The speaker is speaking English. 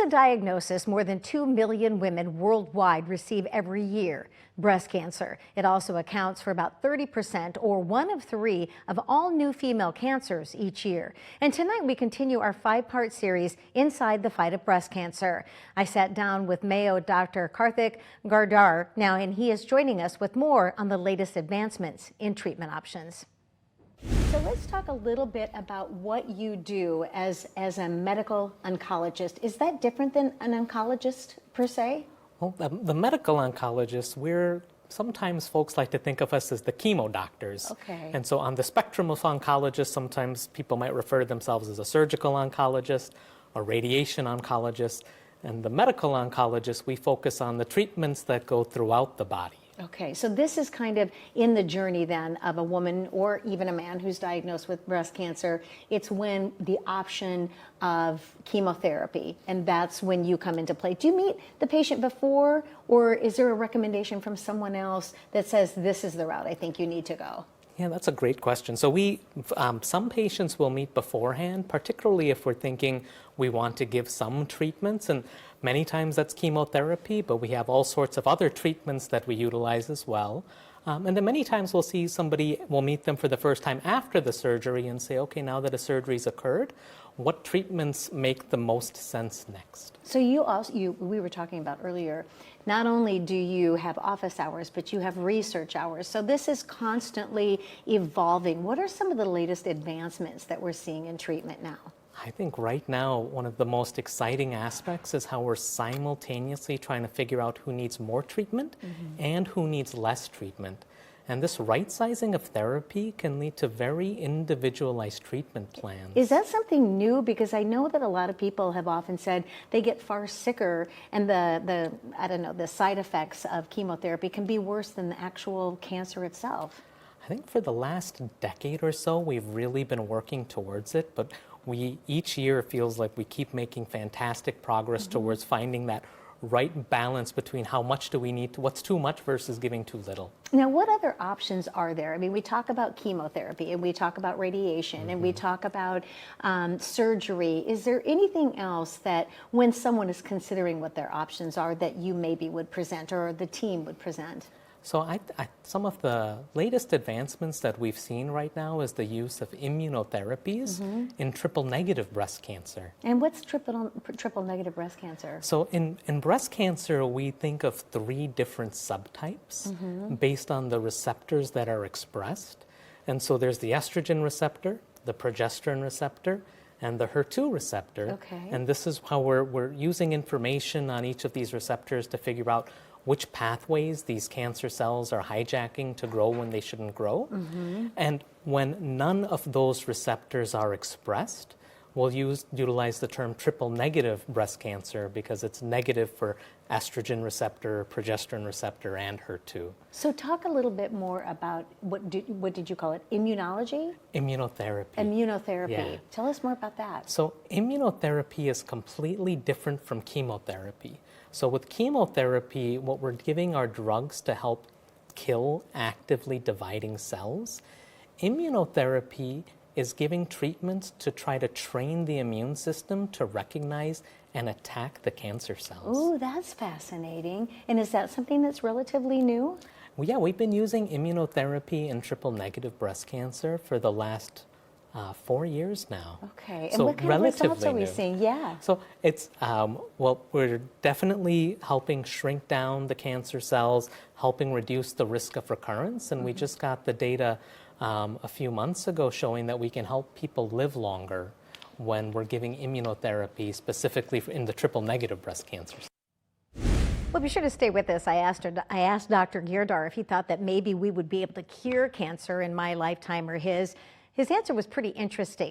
It's a diagnosis more than 2 million women worldwide receive every year, breast cancer. It also accounts for about 30% or 1 of 3 of all new female cancers each year. And tonight we continue our 5-part series, Inside the Fight of Breast Cancer. I sat down with Mayo Dr. Karthik Gardar now, and he is joining us with more on the latest advancements in treatment options. So let's talk a little bit about what you do as a medical oncologist. Is that different than an oncologist per se? Well, the medical oncologist, sometimes folks like to think of us as the chemo doctors. Okay. And so on the spectrum of oncologists, sometimes people might refer to themselves as a surgical oncologist, a radiation oncologist. And the medical oncologist, we focus on the treatments that go throughout the body. Okay, so this is kind of in the journey then of a woman or even a man who's diagnosed with breast cancer. It's when the option of chemotherapy, and that's when you come into play. Do you meet the patient before, or is there a recommendation from someone else that says this is the route I think you need to go? Yeah, that's a great question. So some patients will meet beforehand, particularly if we're thinking we want to give some treatments, and many times that's chemotherapy, but we have all sorts of other treatments that we utilize as well. And then many times we'll meet them for the first time after the surgery and say, okay, now that a surgery's occurred, what treatments make the most sense next? So we were talking about earlier, not only do you have office hours, but you have research hours. So this is constantly evolving. What are some of the latest advancements that we're seeing in treatment now? I think right now one of the most exciting aspects is how we're simultaneously trying to figure out who needs more treatment and who needs less treatment. And this right sizing of therapy can lead to very individualized treatment plans. Is that something new? Because I know that a lot of people have often said they get far sicker, and the side effects of chemotherapy can be worse than the actual cancer itself. I think for the last decade or so, we've really been working towards it, but each year feels like we keep making fantastic progress towards finding that right balance between how much do we need, what's too much versus giving too little. Now, what other options are there? I mean, we talk about chemotherapy, and we talk about radiation, and we talk about surgery. Is there anything else that when someone is considering what their options are that you maybe would present or the team would present? So some of the latest advancements that we've seen right now is the use of immunotherapies in triple-negative breast cancer. And what's triple-negative breast cancer? So in breast cancer, we think of 3 different subtypes based on the receptors that are expressed. And so there's the estrogen receptor, the progesterone receptor, and the HER2 receptor. Okay. And this is how we're using information on each of these receptors to figure out which pathways these cancer cells are hijacking to grow when they shouldn't grow. And when none of those receptors are expressed, we'll utilize the term triple-negative breast cancer because it's negative for estrogen receptor, progesterone receptor, and HER2. So talk a little bit more about what did you call it? Immunology? Immunotherapy. Immunotherapy. Yeah. Tell us more about that. So immunotherapy is completely different from chemotherapy. So with chemotherapy, what we're giving are drugs to help kill actively dividing cells. Immunotherapy is giving treatments to try to train the immune system to recognize and attack the cancer cells. Oh, that's fascinating. And is that something that's relatively new? Well, yeah, we've been using immunotherapy in triple-negative breast cancer for the last 4 years now. Okay, and so what kind of results are we new. seeing? Yeah. So it's, well, we're definitely helping shrink down the cancer cells, helping reduce the risk of recurrence, and we just got the data a few months ago showing that we can help people live longer when we're giving immunotherapy, specifically in the triple-negative breast cancers. Well, be sure to stay with us. I asked Dr. Girdar if he thought that maybe we would be able to cure cancer in my lifetime or his. His answer was pretty interesting.